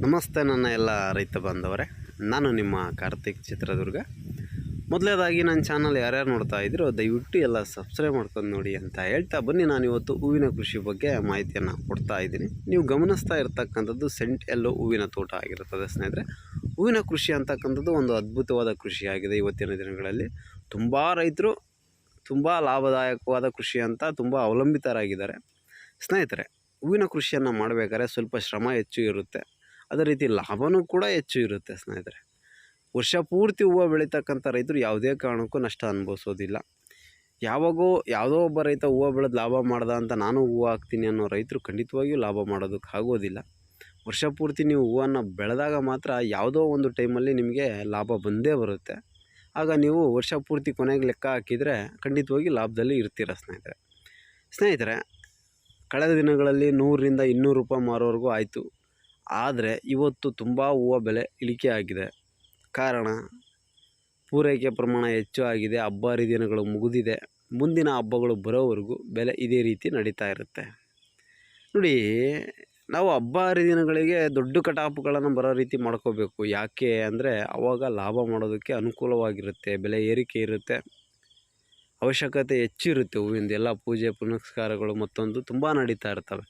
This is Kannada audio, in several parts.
ನಮಸ್ತೆ ನನ್ನ ಎಲ್ಲ ರೈತ ಬಾಂಧವರೇ, ನಾನು ನಿಮ್ಮ ಕಾರ್ತಿಕ್ ಚಿತ್ರದುರ್ಗ. ಮೊದಲನೇದಾಗಿ ನನ್ನ ಚಾನಲ್ ಯಾರ್ಯಾರು ನೋಡ್ತಾ ಇದ್ದೀರೋ ದಯವಿಟ್ಟು ಎಲ್ಲ ಸಬ್ಸ್ಕ್ರೈಬ್ ಮಾಡ್ಕೊಂಡು ನೋಡಿ ಅಂತ ಹೇಳ್ತಾ ಬನ್ನಿ. ನಾನಿವತ್ತು ಹೂವಿನ ಕೃಷಿ ಬಗ್ಗೆ ಮಾಹಿತಿಯನ್ನು ಕೊಡ್ತಾ ಇದ್ದೀನಿ. ನೀವು ಗಮನಿಸ್ತಾ ಇರ್ತಕ್ಕಂಥದ್ದು ಸೆಂಟ್ ಎಲ್ಲೋ ಹೂವಿನ ತೋಟ ಆಗಿರುತ್ತದೆ ಸ್ನೇಹಿತರೆ. ಹೂವಿನ ಕೃಷಿ ಅಂತಕ್ಕಂಥದ್ದು ಒಂದು ಅದ್ಭುತವಾದ ಕೃಷಿಯಾಗಿದೆ. ಇವತ್ತಿನ ದಿನಗಳಲ್ಲಿ ತುಂಬ ರೈತರು ತುಂಬ ಲಾಭದಾಯಕವಾದ ಕೃಷಿ ಅಂತ ತುಂಬ ಅವಲಂಬಿತರಾಗಿದ್ದಾರೆ ಸ್ನೇಹಿತರೆ. ಹೂವಿನ ಕೃಷಿಯನ್ನು ಮಾಡಬೇಕಾದ್ರೆ ಸ್ವಲ್ಪ ಶ್ರಮ ಹೆಚ್ಚು ಇರುತ್ತೆ, ಅದೇ ರೀತಿ ಲಾಭವೂ ಕೂಡ ಹೆಚ್ಚು ಇರುತ್ತೆ ಸ್ನೇಹಿತರೆ. ವರ್ಷ ಪೂರ್ತಿ ಹೂವು ಬೆಳೀತಕ್ಕಂಥ ರೈತರು ಯಾವುದೇ ಕಾರಣಕ್ಕೂ ನಷ್ಟ ಅನುಭವಿಸೋದಿಲ್ಲ. ಯಾವುದೋ ಒಬ್ಬ ರೈತ ಹೂವು ಬೆಳೆದು ಲಾಭ ಮಾಡ್ದ ಅಂತ ನಾನು ಹೂವು ಹಾಕ್ತೀನಿ ಅನ್ನೋ ರೈತರು ಖಂಡಿತವಾಗಿಯೂ ಲಾಭ ಮಾಡೋದಕ್ಕಾಗೋದಿಲ್ಲ. ವರ್ಷ ಪೂರ್ತಿ ನೀವು ಹೂವನ್ನು ಬೆಳೆದಾಗ ಮಾತ್ರ ಯಾವುದೋ ಒಂದು ಟೈಮಲ್ಲಿ ನಿಮಗೆ ಲಾಭ ಬಂದೇ ಬರುತ್ತೆ. ಆಗ ನೀವು ವರ್ಷ ಪೂರ್ತಿ ಕೊನೆಗೆ ಲೆಕ್ಕ ಹಾಕಿದರೆ ಖಂಡಿತವಾಗಿ ಲಾಭದಲ್ಲಿ ಇರ್ತೀರ ಸ್ನೇಹಿತರೆ. ಕಳೆದ ದಿನಗಳಲ್ಲಿ 100ರಿಂದ 200 ರೂಪಾಯಿ ಮಾರೋವರೆಗೂ ಆಯಿತು. ಆದರೆ ಇವತ್ತು ತುಂಬ ಹೂವು ಬೆಲೆ ಇಳಿಕೆ ಆಗಿದೆ. ಕಾರಣ ಪೂರೈಕೆ ಪ್ರಮಾಣ ಹೆಚ್ಚು ಆಗಿದೆ. ಹಬ್ಬ ಹರಿದಿನಗಳು ಮುಗಿದಿದೆ. ಮುಂದಿನ ಹಬ್ಬಗಳು ಬರೋವರೆಗೂ ಬೆಲೆ ಇದೇ ರೀತಿ ನಡೀತಾ ಇರುತ್ತೆ. ನೋಡಿ, ನಾವು ಹಬ್ಬ ಹರಿದಿನಗಳಿಗೆ ದೊಡ್ಡ ಕಟಾಪುಗಳನ್ನು ಬರೋ ರೀತಿ ಮಾಡ್ಕೋಬೇಕು. ಯಾಕೆ ಅಂದರೆ ಆವಾಗ ಲಾಭ ಮಾಡೋದಕ್ಕೆ ಅನುಕೂಲವಾಗಿರುತ್ತೆ. ಬೆಲೆ ಏರಿಕೆ ಇರುತ್ತೆ, ಅವಶ್ಯಕತೆ ಹೆಚ್ಚಿರುತ್ತೆ. ಹೂವಿಂದ ಎಲ್ಲ ಪೂಜೆ ಪುನಸ್ಕಾರಗಳು ಮತ್ತೊಂದು ತುಂಬ ನಡೀತಾ ಇರ್ತವೆ.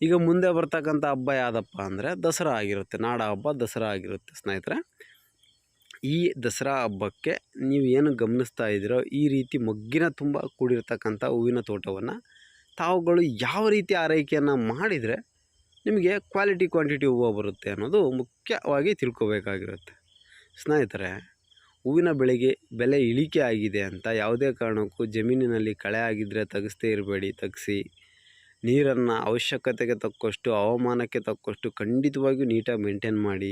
ಈಗ ಮುಂದೆ ಬರ್ತಕ್ಕಂಥ ಹಬ್ಬ ಯಾವುದಪ್ಪ ಅಂದರೆ ದಸರಾ ಆಗಿರುತ್ತೆ. ನಾಡ ಹಬ್ಬ ದಸರಾ ಆಗಿರುತ್ತೆ ಸ್ನೇಹಿತರೆ. ಈ ದಸರಾ ಹಬ್ಬಕ್ಕೆ ನೀವು ಏನು ಗಮನಿಸ್ತಾ ಇದ್ದೀರೋ ಈ ರೀತಿ ಮೊಗ್ಗಿನ ತುಂಬ ಕೂಡಿರ್ತಕ್ಕಂಥ ಹೂವಿನ ತೋಟವನ್ನು ತಾವುಗಳು ಯಾವ ರೀತಿ ಆರೈಕೆಯನ್ನು ಮಾಡಿದರೆ ನಿಮಗೆ ಕ್ವಾಂಟಿಟಿ ಹೂವು ಬರುತ್ತೆ ಅನ್ನೋದು ಮುಖ್ಯವಾಗಿ ತಿಳ್ಕೊಬೇಕಾಗಿರುತ್ತೆ ಸ್ನೇಹಿತರೆ. ಹೂವಿನ ಬೆಲೆ ಇಳಿಕೆ ಆಗಿದೆ ಅಂತ ಯಾವುದೇ ಕಾರಣಕ್ಕೂ ಜಮೀನಿನಲ್ಲಿ ಕಳೆ ಆಗಿದ್ದರೆ ತೆಗೆಸ್ತೇ ಇರಬೇಡಿ. ತೆಗೆಸಿ ನೀರನ್ನು ಅವಶ್ಯಕತೆಗೆ ತಕ್ಕಷ್ಟು, ಹವಾಮಾನಕ್ಕೆ ತಕ್ಕಷ್ಟು ಖಂಡಿತವಾಗಿಯೂ ನೀಟಾಗಿ ಮೇಂಟೈನ್ ಮಾಡಿ.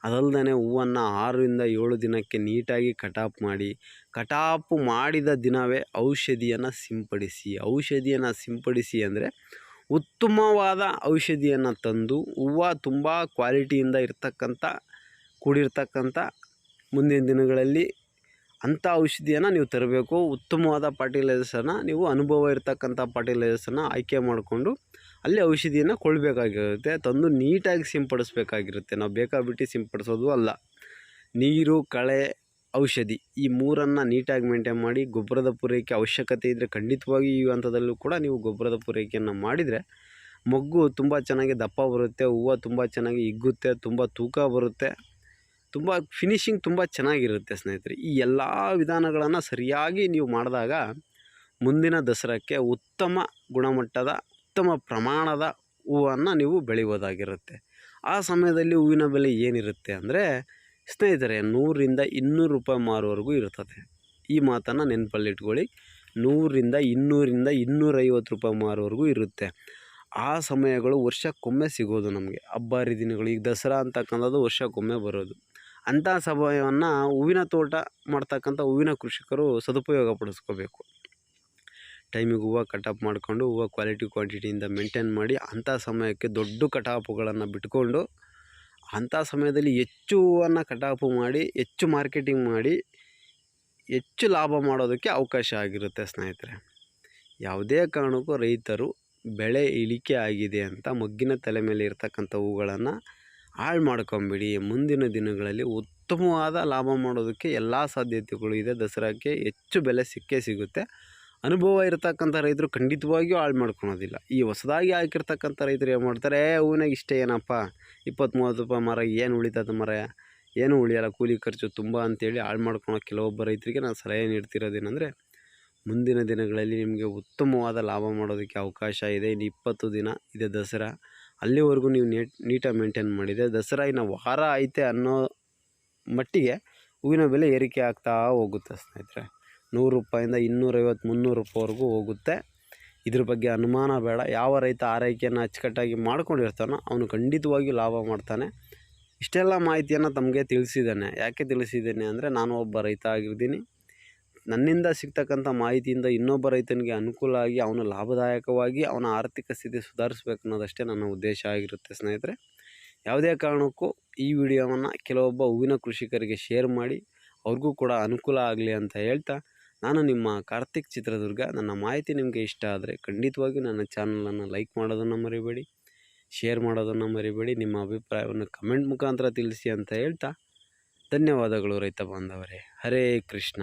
ಅದಲ್ಲದೆ ಹೂವನ್ನು 6ರಿಂದ 7 ದಿನಕ್ಕೆ ನೀಟಾಗಿ ಕಟಾಪ್ ಮಾಡಿ. ಕಟಾಪು ಮಾಡಿದ ದಿನವೇ ಔಷಧಿಯನ್ನು ಸಿಂಪಡಿಸಿ ಅಂದರೆ ಉತ್ತಮವಾದ ಔಷಧಿಯನ್ನು ತಂದು ಹೂವು ತುಂಬ ಕ್ವಾಲಿಟಿಯಿಂದ ಕೂಡಿರ್ತಕ್ಕಂಥ ಮುಂದಿನ ದಿನಗಳಲ್ಲಿ ಅಂಥ ಔಷಧಿಯನ್ನು ನೀವು ತರಬೇಕು. ಉತ್ತಮವಾದ ಫರ್ಟಿಲೈಸರ್ಸನ್ನು ನೀವು ಅನುಭವ ಇರತಕ್ಕಂಥ ಫರ್ಟಿಲೈಸರ್ಸನ್ನು ಆಯ್ಕೆ ಮಾಡಿಕೊಂಡು ಅಲ್ಲಿ ಔಷಧಿಯನ್ನು ಕೊಡಬೇಕಾಗಿರುತ್ತೆ. ತಂದು ನೀಟಾಗಿ ಸಿಂಪಡಿಸ್ಬೇಕಾಗಿರುತ್ತೆ. ನಾವು ಬೇಕಾಬಿಟ್ಟು ಸಿಂಪಡಿಸೋದು ಅಲ್ಲ. ನೀರು, ಕಳೆ, ಔಷಧಿ ಈ 3ನ್ನು ನೀಟಾಗಿ ಮೇಂಟೈನ್ ಮಾಡಿ. ಗೊಬ್ಬರದ ಪೂರೈಕೆ ಅವಶ್ಯಕತೆ ಇದ್ದರೆ ಖಂಡಿತವಾಗಿ ಈ ಹಂತದಲ್ಲೂ ಕೂಡ ನೀವು ಗೊಬ್ಬರದ ಪೂರೈಕೆಯನ್ನು ಮಾಡಿದರೆ ಮೊಗ್ಗು ತುಂಬ ಚೆನ್ನಾಗಿ ದಪ್ಪ ಬರುತ್ತೆ. ಹೂವು ತುಂಬ ಚೆನ್ನಾಗಿ ಹಿಗ್ಗುತ್ತೆ, ತುಂಬ ತೂಕ ಬರುತ್ತೆ, ತುಂಬ ಫಿನಿಶಿಂಗ್ ತುಂಬ ಚೆನ್ನಾಗಿರುತ್ತೆ ಸ್ನೇಹಿತರೆ. ಈ ಎಲ್ಲ ವಿಧಾನಗಳನ್ನು ಸರಿಯಾಗಿ ನೀವು ಮಾಡಿದಾಗ ಮುಂದಿನ ದಸರಾಕ್ಕೆ ಉತ್ತಮ ಗುಣಮಟ್ಟದ ಉತ್ತಮ ಪ್ರಮಾಣದ ಹೂವನ್ನು ನೀವು ಬೆಳೆಯೋದಾಗಿರುತ್ತೆ. ಆ ಸಮಯದಲ್ಲಿ ಹೂವಿನ ಬೆಲೆ ಏನಿರುತ್ತೆ ಅಂದರೆ ಸ್ನೇಹಿತರೆ 100ರಿಂದ 200 ರೂಪಾಯಿ ಮಾರುವರೆಗೂ ಇರ್ತದೆ. ಈ ಮಾತನ್ನು ನೆನಪಲ್ಲಿಟ್ಕೊಳ್ಳಿ. 100ರಿಂದ 200ರಿಂದ 250 ರೂಪಾಯಿ ಮಾರುವರೆಗೂ ಇರುತ್ತೆ. ಆ ಸಮಯಗಳು ವರ್ಷಕ್ಕೊಮ್ಮೆ ಸಿಗೋದು ನಮಗೆ. ಹಬ್ಬ ಹರಿದಿನಗಳು, ಈಗ ದಸರಾ ಅಂತಕ್ಕಂಥದ್ದು ವರ್ಷಕ್ಕೊಮ್ಮೆ ಬರೋದು. ಅಂಥ ಸಮಯವನ್ನು ಹೂವಿನ ತೋಟ ಮಾಡ್ತಕ್ಕಂಥ ಹೂವಿನ ಕೃಷಿಕರು ಸದುಪಯೋಗ ಪಡಿಸ್ಕೋಬೇಕು. ಟೈಮಿಗೆ ಹೂವು ಕಟಾಪ್ ಮಾಡಿಕೊಂಡು ಹೂವು ಕ್ವಾಂಟಿಟಿಯಿಂದ ಮೇಂಟೈನ್ ಮಾಡಿ ಅಂಥ ಸಮಯಕ್ಕೆ ದೊಡ್ಡ ಕಟಾಪುಗಳನ್ನು ಬಿಟ್ಕೊಂಡು ಅಂಥ ಸಮಯದಲ್ಲಿ ಹೆಚ್ಚು ಹೂವನ್ನು ಕಟಾಪು ಮಾಡಿ, ಹೆಚ್ಚು ಮಾರ್ಕೆಟಿಂಗ್ ಮಾಡಿ, ಹೆಚ್ಚು ಲಾಭ ಮಾಡೋದಕ್ಕೆ ಅವಕಾಶ ಆಗಿರುತ್ತೆ ಸ್ನೇಹಿತರೆ. ಯಾವುದೇ ಕಾರಣಕ್ಕೂ ರೈತರು ಬೆಳೆ ಇಳಿಕೆ ಆಗಿದೆ ಅಂತ ಮೊಗ್ಗಿನ ತಲೆ ಮೇಲೆ ಇರ್ತಕ್ಕಂಥ ಹೂಗಳನ್ನು ಹಾಳು ಮಾಡ್ಕೊಂಬಿಡಿ. ಮುಂದಿನ ದಿನಗಳಲ್ಲಿ ಉತ್ತಮವಾದ ಲಾಭ ಮಾಡೋದಕ್ಕೆ ಎಲ್ಲ ಸಾಧ್ಯತೆಗಳು ಇದೆ. ದಸರಾಕ್ಕೆ ಹೆಚ್ಚು ಬೆಲೆ ಸಿಗುತ್ತೆ. ಅನುಭವ ಇರತಕ್ಕಂಥ ರೈತರು ಖಂಡಿತವಾಗಿಯೂ ಹಾಳು ಮಾಡ್ಕೊಳೋದಿಲ್ಲ. ಈ ಹೊಸದಾಗಿ ಹಾಕಿರ್ತಕ್ಕಂಥ ರೈತರು ಏನು ಮಾಡ್ತಾರೆ, ಹೂವಿನಾಗ ಇಷ್ಟೇ ಏನಪ್ಪ 20-30 ರೂಪಾಯಿ ಮರ ಏನು ಉಳಿತದ ಮರ, ಏನೂ ಉಳಿಯಲ್ಲ, ಕೂಲಿ ಖರ್ಚು ತುಂಬ ಅಂತೇಳಿ ಹಾಳು ಮಾಡ್ಕೊಳೋ ಕೆಲವೊಬ್ಬ ರೈತರಿಗೆ ನಾನು ಸಲಹೆ ನೀಡ್ತಿರೋದೇನೆಂದರೆ ಮುಂದಿನ ದಿನಗಳಲ್ಲಿ ನಿಮಗೆ ಉತ್ತಮವಾದ ಲಾಭ ಮಾಡೋದಕ್ಕೆ ಅವಕಾಶ ಇದೆ. ಇನ್ನು 20 ದಿನ ಇದೆ ದಸರಾ. ಅಲ್ಲಿವರೆಗೂ ನೀವು ನೀಟಾಗಿ ಮೇಂಟೈನ್ ಮಾಡಿದೆ ದಸರಾ ಇನ್ನು ವಾರ ಐತೆ ಅನ್ನೋ ಮಟ್ಟಿಗೆ ಹೂವಿನ ಬೆಲೆ ಏರಿಕೆ ಆಗ್ತಾ ಹೋಗುತ್ತೆ ಸ್ನೇಹಿತರೆ. 100 ರೂಪಾಯಿಂದ 250-300 ರೂಪಾಯಿವರೆಗೂ ಹೋಗುತ್ತೆ. ಇದ್ರ ಬಗ್ಗೆ ಅನುಮಾನ ಬೇಡ. ಯಾವ ರೈತ ಆರೈಕೆಯನ್ನು ಅಚ್ಚುಕಟ್ಟಾಗಿ ಮಾಡ್ಕೊಂಡಿರ್ತಾನೋ ಅವನು ಖಂಡಿತವಾಗಿಯೂ ಲಾಭ ಮಾಡ್ತಾನೆ. ಇಷ್ಟೆಲ್ಲ ಮಾಹಿತಿಯನ್ನು ತಮಗೆ ತಿಳಿಸಿದ್ದೇನೆ. ಯಾಕೆ ತಿಳಿಸಿದ್ದೇನೆ ಅಂದರೆ ನಾನು ಒಬ್ಬ ರೈತ ಆಗಿರ್ತೀನಿ. ನನ್ನಿಂದ ಸಿಗ್ತಕ್ಕಂಥ ಮಾಹಿತಿಯಿಂದ ಇನ್ನೊಬ್ಬ ರೈತನಿಗೆ ಅನುಕೂಲ ಆಗಿ ಅವನು ಲಾಭದಾಯಕವಾಗಿ ಅವನ ಆರ್ಥಿಕ ಸ್ಥಿತಿ ಸುಧಾರಿಸ್ಬೇಕು ಅನ್ನೋದಷ್ಟೇ ನನ್ನ ಉದ್ದೇಶ ಆಗಿರುತ್ತೆ ಸ್ನೇಹಿತರೆ. ಯಾವುದೇ ಕಾರಣಕ್ಕೂ ಈ ವಿಡಿಯೋವನ್ನು ಕೆಲವೊಬ್ಬ ಹೂವಿನ ಕೃಷಿಕರಿಗೆ ಶೇರ್ ಮಾಡಿ ಅವ್ರಿಗೂ ಕೂಡ ಅನುಕೂಲ ಆಗಲಿ ಅಂತ ಹೇಳ್ತಾ, ನಾನು ನಿಮ್ಮ ಕಾರ್ತಿಕ್ ಚಿತ್ರದುರ್ಗ. ನನ್ನ ಮಾಹಿತಿ ನಿಮಗೆ ಇಷ್ಟ ಆದರೆ ಖಂಡಿತವಾಗಿಯೂ ನನ್ನ ಚಾನಲನ್ನು ಲೈಕ್ ಮಾಡೋದನ್ನು ಮರಿಬೇಡಿ, ಶೇರ್ ಮಾಡೋದನ್ನು ಮರಿಬೇಡಿ. ನಿಮ್ಮ ಅಭಿಪ್ರಾಯವನ್ನು ಕಮೆಂಟ್ ಮುಖಾಂತರ ತಿಳಿಸಿ ಅಂತ ಹೇಳ್ತಾ ಧನ್ಯವಾದಗಳು ರೈತ ಬಾಂಧವರೇ. ಹರೇ ಕೃಷ್ಣ.